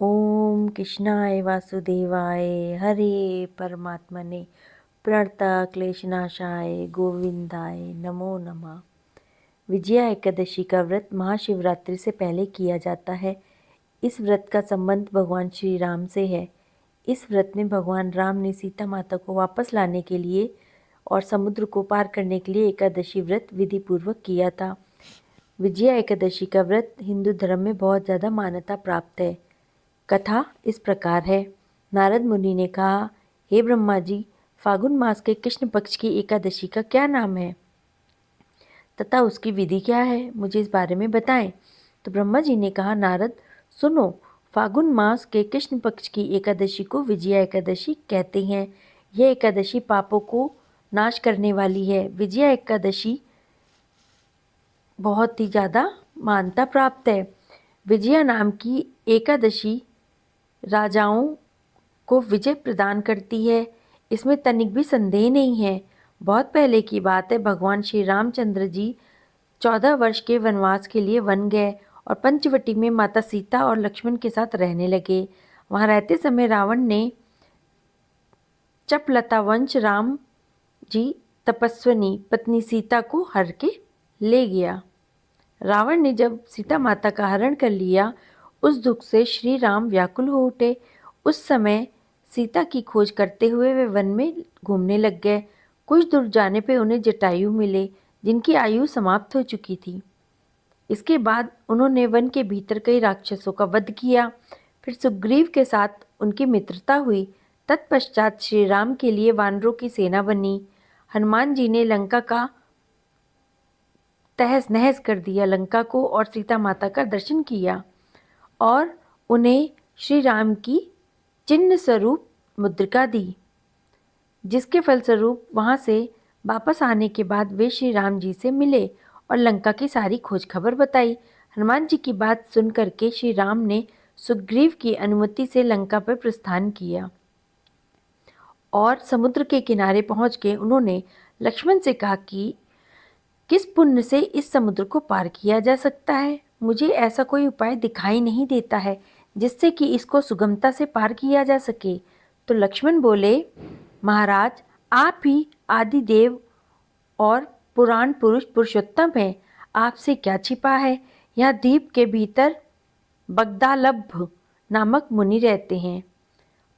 ओम कृष्णाय वासुदेवाय हरे परमात्मने प्रणत क्लेशनाशाय गोविंदाय नमो नमः। विजया एकादशी का व्रत महाशिवरात्रि से पहले किया जाता है। इस व्रत का संबंध भगवान श्री राम से है। इस व्रत में भगवान राम ने सीता माता को वापस लाने के लिए और समुद्र को पार करने के लिए एकादशी व्रत विधि पूर्वक किया था। विजया एकादशी का व्रत हिंदू धर्म में बहुत ज़्यादा मान्यता प्राप्त है। कथा इस प्रकार है। नारद मुनि ने कहा, हे ब्रह्मा जी, फागुन मास के कृष्ण पक्ष की एकादशी का क्या नाम है तथा उसकी विधि क्या है, मुझे इस बारे में बताएं। तो ब्रह्मा जी ने कहा, नारद सुनो, फागुन मास के कृष्ण पक्ष की एकादशी को विजया एकादशी कहते हैं। यह एकादशी पापों को नाश करने वाली है। विजया एकादशी बहुत ही ज़्यादा मान्यता प्राप्त है। विजया नाम की एकादशी राजाओं को विजय प्रदान करती है, इसमें तनिक भी संदेह नहीं है। बहुत पहले की बात है, भगवान श्री रामचंद्र जी 14 वर्ष के वनवास के लिए वन गए और पंचवटी में माता सीता और लक्ष्मण के साथ रहने लगे। वहाँ रहते समय रावण ने चपलता वंश राम जी तपस्विनी पत्नी सीता को हर के ले गया। रावण ने जब सीता माता का हरण कर लिया, उस दुख से श्री राम व्याकुल हो उठे। उस समय सीता की खोज करते हुए वे वन में घूमने लग गए। कुछ दूर जाने पे उन्हें जटायु मिले, जिनकी आयु समाप्त हो चुकी थी। इसके बाद उन्होंने वन के भीतर कई राक्षसों का वध किया। फिर सुग्रीव के साथ उनकी मित्रता हुई। तत्पश्चात श्री राम के लिए वानरों की सेना बनी। हनुमान जी ने लंका का तहस नहस कर दिया, लंका को और सीता माता का दर्शन किया और उन्हें श्री राम की चिन्ह स्वरूप मुद्रिका दी, जिसके फलस्वरूप वहाँ से वापस आने के बाद वे श्री राम जी से मिले और लंका की सारी खोज खबर बताई। हनुमान जी की बात सुन करके श्री राम ने सुग्रीव की अनुमति से लंका पर प्रस्थान किया और समुद्र के किनारे पहुँच के उन्होंने लक्ष्मण से कहा कि किस पुण्य से इस समुद्र को पार किया जा सकता है। मुझे ऐसा कोई उपाय दिखाई नहीं देता है जिससे कि इसको सुगमता से पार किया जा सके। तो लक्ष्मण बोले, महाराज, आप ही आदि देव और पुराण पुरुष पुरुषोत्तम हैं, आपसे क्या छिपा है। यहाँ द्वीप के भीतर बगदालभ नामक मुनि रहते हैं।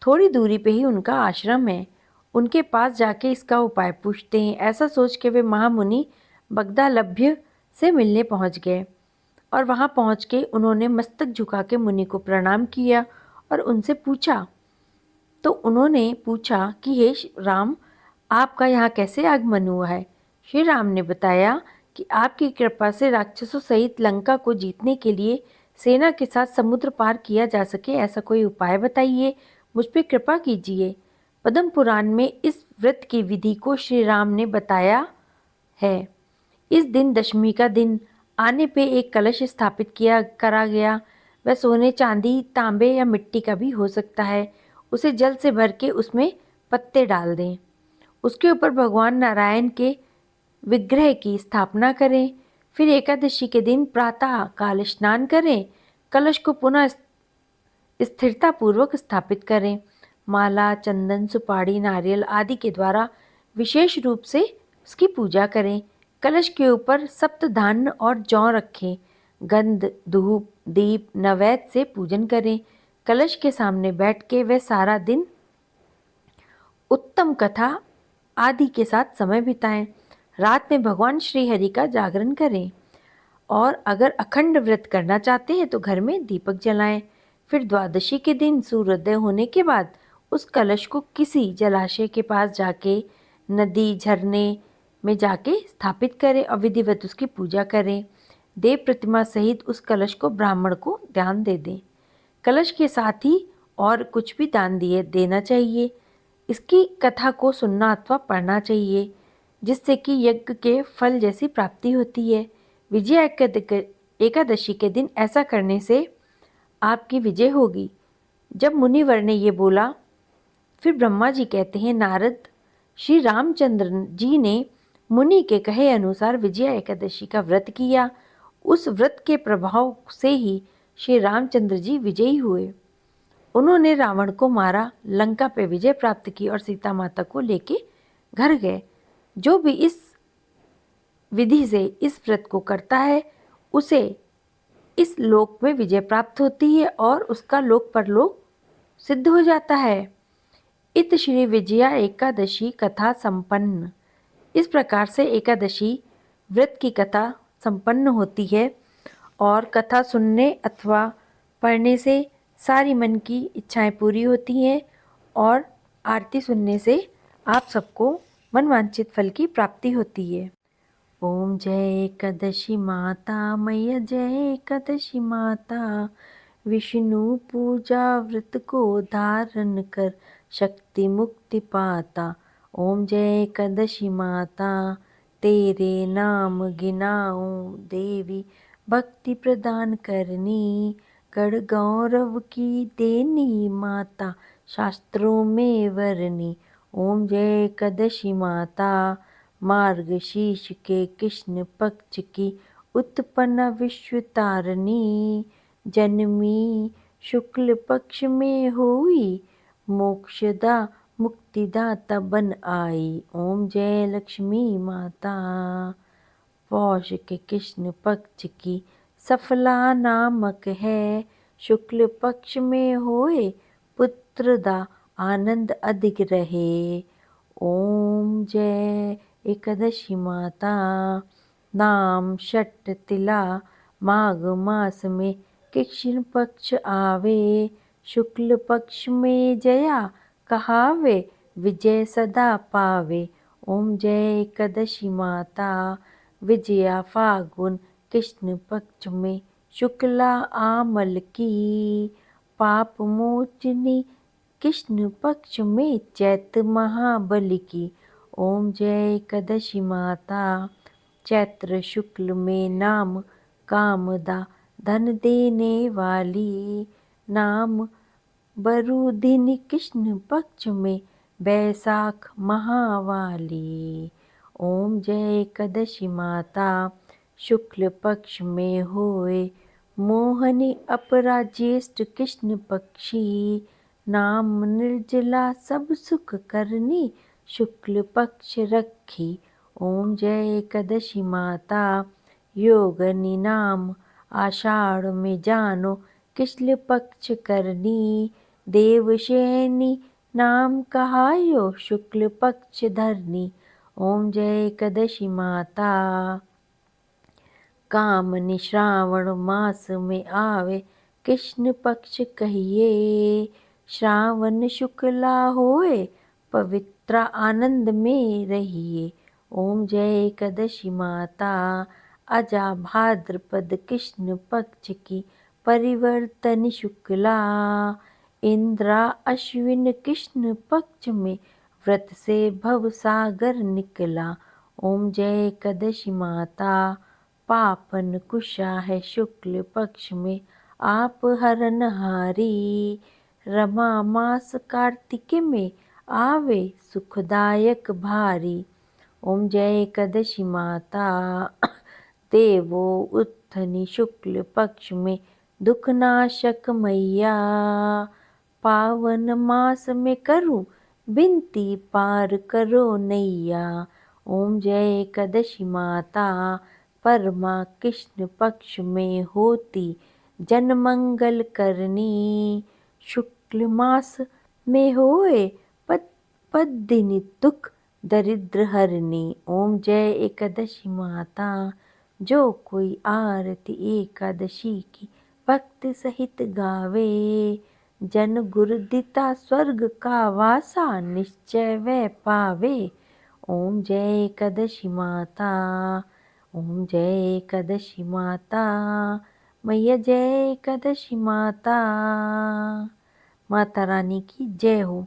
थोड़ी दूरी पे ही उनका आश्रम है। उनके पास जाके इसका उपाय पूछते हैं। ऐसा सोच के वे महामुनि बगदालभ्य से मिलने पहुंच गए और वहां पहुंच के उन्होंने मस्तक झुका के मुनि को प्रणाम किया और उनसे पूछा। तो उन्होंने पूछा कि हे राम, आपका यहाँ कैसे आगमन हुआ है। श्री राम ने बताया कि आपकी कृपा से राक्षसों सहित लंका को जीतने के लिए सेना के साथ समुद्र पार किया जा सके, ऐसा कोई उपाय बताइए, मुझ पर कृपा कीजिए। पद्म पुराण में इस व्रत की विधि को श्री राम ने बताया है। इस दिन दशमी का दिन आने पे एक कलश स्थापित करा गया। वह सोने, चांदी, तांबे या मिट्टी का भी हो सकता है। उसे जल से भर के उसमें पत्ते डाल दें। उसके ऊपर भगवान नारायण के विग्रह की स्थापना करें। फिर एकादशी के दिन प्रातः काल स्नान करें। कलश को पुनः स्थिरता पूर्वक स्थापित करें। माला, चंदन, सुपारी, नारियल आदि के द्वारा विशेष रूप से उसकी पूजा करें। कलश के ऊपर सप्तधान्य और जौ रखें। गंध, धूप, दीप, नैवेद्य से पूजन करें। कलश के सामने बैठ के वह सारा दिन उत्तम कथा आदि के साथ समय बिताएं। रात में भगवान श्री हरि का जागरण करें और अगर अखंड व्रत करना चाहते हैं तो घर में दीपक जलाएं। फिर द्वादशी के दिन सूर्योदय होने के बाद उस कलश को किसी जलाशय के पास जाके, नदी, झरने में जाके स्थापित करें और विधिवत उसकी पूजा करें। देव प्रतिमा सहित उस कलश को ब्राह्मण को दान दे दें। कलश के साथ ही और कुछ भी दान देना चाहिए। इसकी कथा को सुनना अथवा पढ़ना चाहिए, जिससे कि यज्ञ के फल जैसी प्राप्ति होती है। विजया एकादशी के दिन ऐसा करने से आपकी विजय होगी। जब मुनिवर ने ये बोला, फिर ब्रह्मा जी कहते हैं, नारद, श्री रामचंद्र जी ने मुनि के कहे अनुसार विजया एकादशी का व्रत किया। उस व्रत के प्रभाव से ही श्री रामचंद्र जी विजयी हुए। उन्होंने रावण को मारा, लंका पे विजय प्राप्त की और सीता माता को लेके घर गए। जो भी इस विधि से इस व्रत को करता है उसे इस लोक में विजय प्राप्त होती है और उसका लोक परलोक सिद्ध हो जाता है। इत श्री विजया एकादशी कथा संपन्न। इस प्रकार से एकादशी व्रत की कथा संपन्न होती है और कथा सुनने अथवा पढ़ने से सारी मन की इच्छाएं पूरी होती हैं और आरती सुनने से आप सबको मनवांछित फल की प्राप्ति होती है। ओम जय एकादशी माता मैया, जय एकादशी माता। विष्णु पूजा व्रत को धारण कर शक्ति मुक्ति पाता। ओम जय एकादशी माता, तेरे नाम गिनाऊं देवी, भक्ति प्रदान करनी। गढ़ गौरव की देनी माता, शास्त्रों में वरनी। ओम जय एकादशी माता, मार्गशीर्ष के कृष्ण पक्ष की उत्पन्न विश्व तारणी। जन्मी शुक्ल पक्ष में हुई, मोक्षदा मुक्तिदाता बन आई। ओम जय लक्ष्मी माता, पौष के कृष्ण पक्ष की सफला नामक है। शुक्ल पक्ष में होए पुत्रदा, आनंद अधिक रहे। ओम जय एकादशी माता, नाम षट तिला माघ मास में कृष्ण पक्ष आवे। शुक्ल पक्ष में जया कहावे, विजय सदा पावे। ओम जय एकादशी माता, विजया फागुन कृष्ण पक्ष में शुक्ला आमल की। पाप मोचनी कृष्ण पक्ष में चैत महाबली की। ओम जय एकादशी माता, चैत्र शुक्ल में नाम कामदा, धन देने वाली। नाम बरुदिनी कृष्ण पक्ष में बैसाख महावाली। ओम जय एकादशी माता, शुक्ल पक्ष में होए मोहनी अपरा ज्येष्ठ कृष्ण पक्षी। नाम निर्जला सब सुख करनी, शुक्ल पक्ष रखी। ओम जय एकादशी माता, योगनी नाम आषाढ़ में जानो कृष्ण पक्ष करनी। देवशयनी नाम कहायो, शुक्ल पक्ष धरनी। ओम जय एकादशी माता, कामनी श्रावण मास में आवे कृष्ण पक्ष कहिए। श्रावण शुक्ला होए पवित्र आनंद में रहिए। ओम जय एकादशी माता, अजा भाद्रपद कृष्ण पक्ष की परिवर्तन शुक्ला। इंद्रा अश्विन कृष्ण पक्ष में व्रत से भव सागर निकला। ओम जय एकादशी माता, पापन कुशा है शुक्ल पक्ष में आप हरनहारी। रमा मास कार्तिक में आवे सुखदायक भारी। ओम जय एकादशी माता, देवो उत्थनि शुक्ल पक्ष में दुखनाशक मैया। पावन मास में करूं बिनती, पार करो नैया। ओम जय एकादशी माता, परमा कृष्ण पक्ष में होती जन मंगल करनी। शुक्ल मास में होए पद्दिनी दुख दरिद्र हरनी। ओम जय एकादशी माता, जो कोई आरती एकादशी की भक्त सहित गावे। जन गुरुदिता स्वर्ग का वासा, निश्चय वह पावे। ओम जय एकादशी माता, ओम जय एकादशी माता, मैया जय एकादशी माता। माता रानी की जय हो।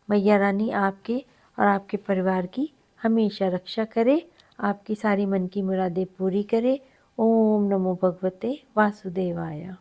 मैया रानी आपके और आपके परिवार की हमेशा रक्षा करे, आपकी सारी मन की मुरादें पूरी करे। ओम नमो भगवते वासुदेवाय।